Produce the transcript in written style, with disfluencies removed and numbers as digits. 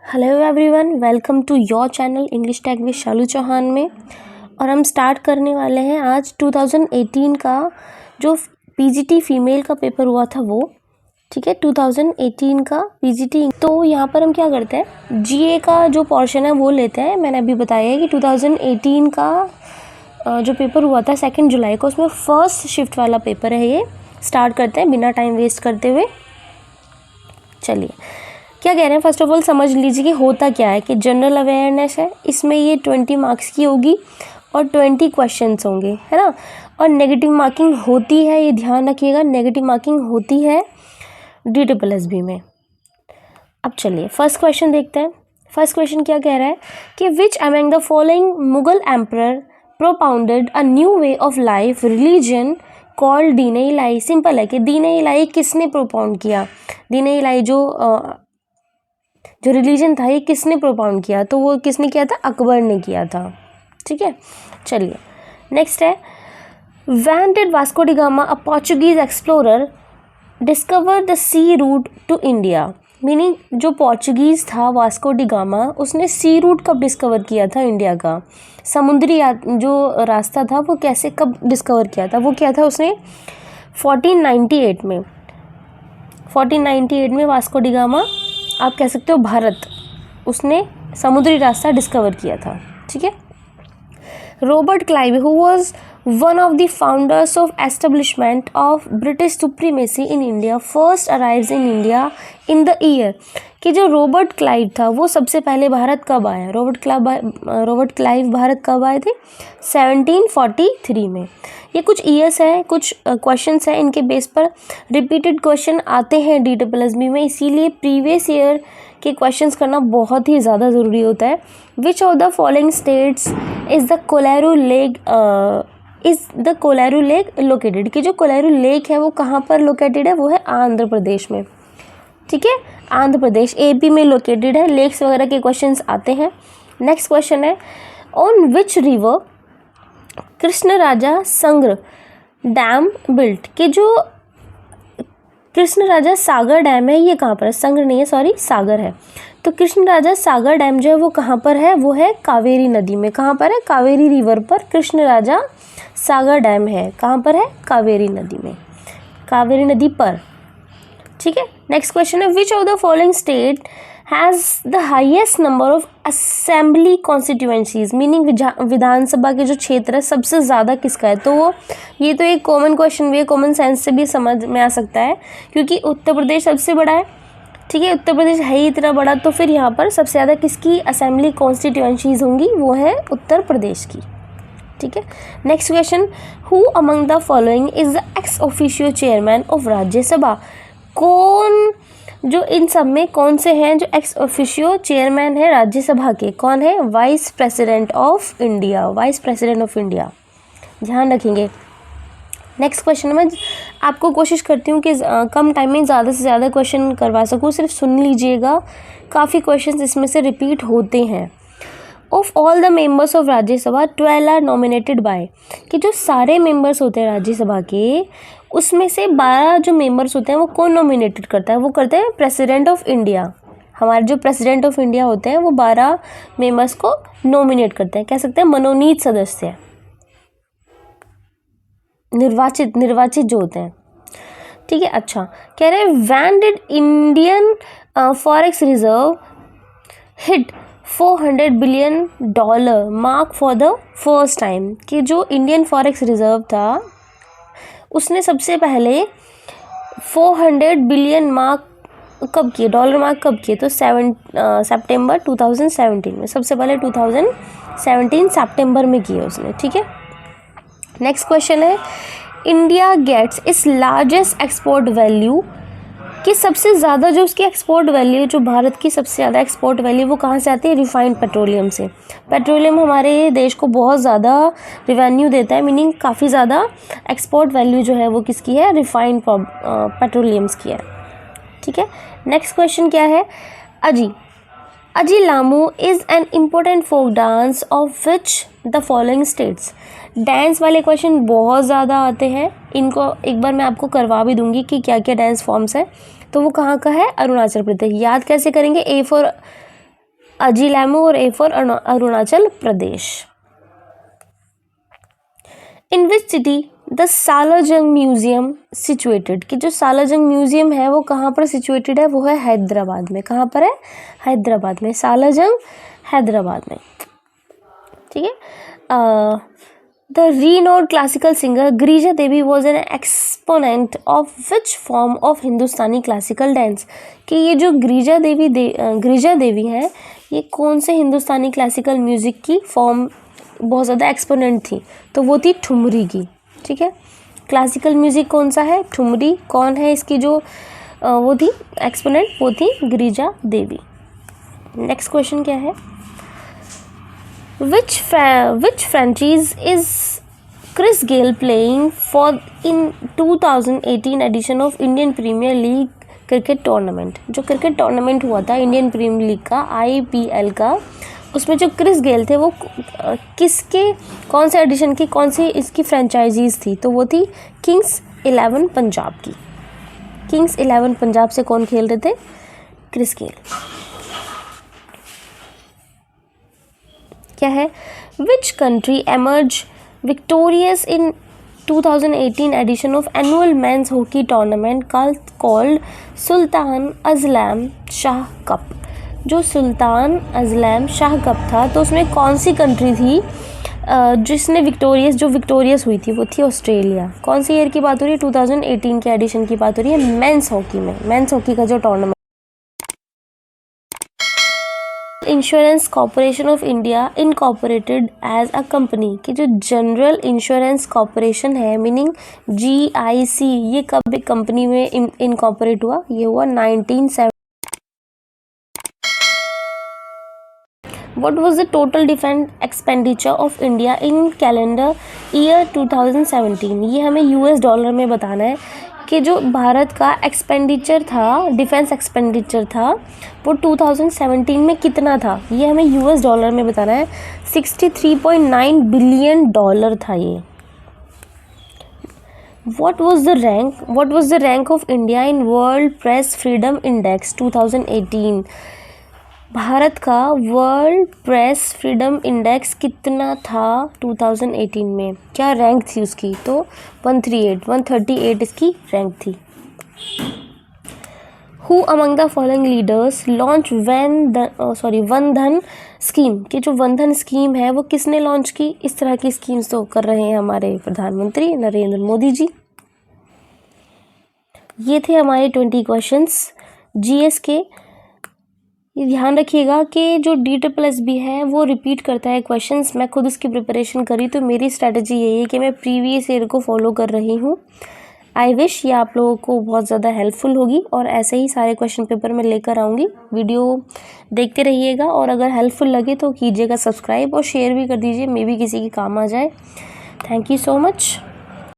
Hello everyone, welcome to your channel English tag with Shalu Chauhan में। और हम स्टार्ट करने वाले हैं आज 2018 का जो पीजीटी फीमेल का पेपर हुआ था वो, ठीक है, 2018 का पीजीटी। तो यहाँ पर हम क्या करते हैं, जीए का जो पोर्शन है वो लेते हैं। मैंने अभी बताया है कि 2018 का जो पेपर हुआ था 2 जुलाई को, उसमें फर्स्ट शिफ्ट वाला पेपर है ये। स्टार्ट करते हैं बिना टाइम वेस्ट करते हुए। चलिए, क्या कह रहे हैं, फर्स्ट ऑफ ऑल समझ लीजिए कि होता क्या है कि जनरल अवेयरनेस है, इसमें ये 20 मार्क्स की होगी और 20 क्वेश्चंस होंगे, है ना। और नेगेटिव मार्किंग होती है, ये ध्यान रखिएगा, नेगेटिव मार्किंग होती है DSSB में। अब चलिए फर्स्ट क्वेश्चन देखते हैं। फर्स्ट क्वेश्चन क्या कह रहा है कि which among the following Mughal emperor propounded a new way of life religion called Din-i-Ilahi. Simple है कि दीन-ए-इलाही किसने प्रोपाउंड किया। दीन-ए-इलाही जो रिलीजन था ये किसने प्रोपाउंड किया, तो वो किसने किया था, अकबर ने किया था। ठीक है, चलिए नेक्स्ट है, when did Vasco da Gama a Portuguese explorer discover the sea route to India. Meaning जो पोर्चुगीज था वास्को डी गामा, उसने सी रूट कब डिस्कवर किया था इंडिया का, समुद्री जो रास्ता था वो कैसे कब डिस्कवर किया था, वो क्या था उसने 1498 में। 1498 में वास्को डी गामा, आप कह सकते हो भारत, उसने समुद्री रास्ता डिस्कवर किया था। ठीक है, Robert Clive who was one of the founders of establishment of British supremacy in India first arrives in India in the year, कि जो रॉबर्ट क्लाइव था वो सबसे पहले भारत कब आया। रॉबर्ट क्लाइव भारत कब आए थे, 1743 में। ये कुछ ईयर्स है, कुछ क्वेश्चंस है, इनके बेस पर रिपीटेड क्वेश्चन आते हैं DSSB में, इसीलिए प्रीवियस ईयर के क्वेश्चंस करना बहुत ही ज़्यादा ज़रूरी होता है। Which of the following states is the Kolleru lake located, कि जो कोलारू लेक है वो कहाँ पर लोकेटेड है, वो है आंध्र प्रदेश में। ठीक है, आंध्र प्रदेश AP में लोकेटेड है। लेक्स वगैरह के क्वेश्चंस आते हैं। नेक्स्ट क्वेश्चन है, on which river Krishna Raja Sagara dam built, कि जो कृष्ण राजा सागर डैम है ये कहाँ पर है, संग्र नहीं है, सॉरी, सागर है। तो कृष्ण राजा सागर डैम जो है वो कहाँ पर है, वो है कावेरी नदी में। कहाँ पर है, कावेरी रिवर पर कृष्ण राजा सागर डैम है। कहाँ पर है, कावेरी नदी में, कावेरी नदी पर। ठीक है, नेक्स्ट क्वेश्चन है, which of the following state has the highest number of assembly constituencies, meaning विधानसभा के जो क्षेत्र है सबसे ज़्यादा किसका है। तो वो ये तो एक कॉमन क्वेश्चन भी है, कॉमन सेंस से भी समझ में आ सकता है, क्योंकि उत्तर प्रदेश सबसे बड़ा है। ठीक है, उत्तर प्रदेश है ही इतना बड़ा, तो फिर यहाँ पर सबसे ज़्यादा किसकी असेंबली कॉन्स्टिट्यूएंसीज होंगी, वो है उत्तर प्रदेश की। ठीक है, next question, who among the following is the ex officio chairman of Rajya Sabha. कौन, जो इन सब में कौन से हैं जो एक्स ऑफिशियो चेयरमैन है राज्यसभा के, कौन है, vice president of India, vice president of India, ध्यान रखेंगे। नेक्स्ट क्वेश्चन में आपको कोशिश करती हूँ कि कम टाइम में ज़्यादा से ज़्यादा क्वेश्चन करवा सकूँ, सिर्फ सुन लीजिएगा, काफ़ी क्वेश्चन इसमें से रिपीट होते हैं। Of all the members of Rajya Sabha 12 are nominated by, कि जो सारे मेंबर्स होते हैं राज्यसभा के, उसमें से 12 जो मेंबर्स होते हैं वो कौन नॉमिनेटेड करता है, वो करते हैं प्रेसिडेंट ऑफ इंडिया। हमारे जो प्रेसिडेंट ऑफ इंडिया होते हैं वो 12 मेंबर्स को नॉमिनेट करते हैं, कह सकते हैं मनोनीत सदस्य, निर्वाचित जो होते हैं। ठीक है, अच्छा कह रहे हैं, when did Indian forex reserve hit $400 billion mark for the first time, कि जो इंडियन फॉरेक्स रिजर्व था उसने सबसे पहले 400 बिलियन मार्क कब किए, डॉलर मार्क कब किए, तो सितंबर 2017 में, सबसे पहले 2017 सितंबर में किए उसने। ठीक है, नेक्स्ट क्वेश्चन है, इंडिया गेट्स इस लार्जेस्ट एक्सपोर्ट वैल्यू, कि सबसे ज़्यादा जो उसकी एक्सपोर्ट वैल्यू, जो भारत की सबसे ज़्यादा एक्सपोर्ट वैल्यू वो कहाँ से आती है, रिफाइंड पेट्रोलियम से। पेट्रोलियम हमारे देश को बहुत ज़्यादा रिवेन्यू देता है, मीनिंग काफ़ी ज़्यादा एक्सपोर्ट वैल्यू जो है वो किसकी है, रिफाइंड पेट्रोलियम्स की है। ठीक है, नेक्स्ट क्वेश्चन क्या है, Aji Lamu is an important folk dance of which the following states. Dance वाले क्वेश्चन बहुत ज़्यादा आते हैं, इनको एक बार मैं आपको करवा भी दूंगी कि क्या क्या डांस फॉर्म्स है। तो वो कहाँ का है, अरुणाचल प्रदेश। याद कैसे करेंगे, अजिलैमो और a for Arunachal Pradesh. In which city the Salar Jung museum situated, कि जो सालारजंग म्यूजियम है वो कहाँ पर सिचुएटेड है, वो है हैदराबाद में। कहाँ पर है? हैदराबाद में। सालारजंग हैदराबाद में, ठीक है। The renowned classical singer Girija Devi was an exponent of which form of Hindustani classical dance, कि ये जो गिरिजा देवी है ये कौन से हिंदुस्तानी क्लासिकल म्यूजिक की फॉर्म बहुत ज़्यादा एक्सपोनेंट थी, तो वो थी ठुमरी की, ठीक है। क्लासिकल म्यूजिक कौन सा है? ठुमरी। कौन है इसकी जो वो थी एक्सपोनेंट? वो थी गिरिजा देवी। नेक्स्ट क्वेश्चन क्या है? Which franchise is Chris Gayle playing for in 2018 edition of Indian Premier League cricket tournament? जो क्रिकेट टूर्नामेंट हुआ था इंडियन प्रीमियर लीग का, IPL का, उसमें जो क्रिस गेल थे वो किसके, कौन से एडिशन की, कौन सी इसकी फ्रेंचाइजीज थी? तो वो थी किंग्स 11 पंजाब की। किंग्स 11 पंजाब से कौन खेल रहे थे? Chris Gayle. क्या है? Which country emerge victorious in 2018 edition of annual men's hockey tournament called Sultan Azlan Shah cup? जो सुल्तान अजलैम शाह कप था तो उसमें कौन सी कंट्री थी जिसने विक्टोरियस हुई थी? वो थी ऑस्ट्रेलिया। कौन सी ईयर की बात हो रही है? 2018 के एडिशन की बात हो रही है मेंस हॉकी में। मेंस हॉकी का जो tournament. Insurance corporation of India incorporated as a company, कि जो जनरल इंश्योरेंस कॉर्पोरेशन है मीनिंग GIC, ये कब एक कंपनी में इनकॉर्पोरेट हुआ? ये हुआ 1970। What was the total defense expenditure of India in calendar year 2017? ये हमें US डॉलर में बताना है कि जो भारत का एक्सपेंडिचर था, डिफेंस एक्सपेंडिचर था, वो 2017 में कितना था? ये हमें US डॉलर में बताना है। 63.9 बिलियन डॉलर था ये। What was the rank of India in World Press Freedom Index 2018? Bharat का वर्ल्ड प्रेस फ्रीडम इंडेक्स कितना था 2018 में? क्या रैंक थी उसकी? तो 138 इसकी रैंक थी। Who among the following leaders launch one धन स्कीम, कि जो वन धन स्कीम है वो किसने लॉन्च की? इस तरह की स्कीम्स तो कर रहे हैं हमारे प्रधानमंत्री नरेंद्र मोदी जी। ये थे हमारे 20 क्वेश्चंस GS के। ये ध्यान रखिएगा कि जो DSSB है वो रिपीट करता है क्वेश्चंस। मैं खुद इसकी प्रिपरेशन करी तो मेरी स्ट्रैटेजी यही है कि मैं प्रीवियस ईयर को फॉलो कर रही हूँ। आई विश ये आप लोगों को बहुत ज़्यादा हेल्पफुल होगी और ऐसे ही सारे क्वेश्चन पेपर मैं लेकर आऊँगी। वीडियो देखते रहिएगा और अगर हेल्पफुल लगे तो कीजिएगा सब्सक्राइब और शेयर भी कर दीजिए, मे बी किसी के काम आ जाए। Thank you so much.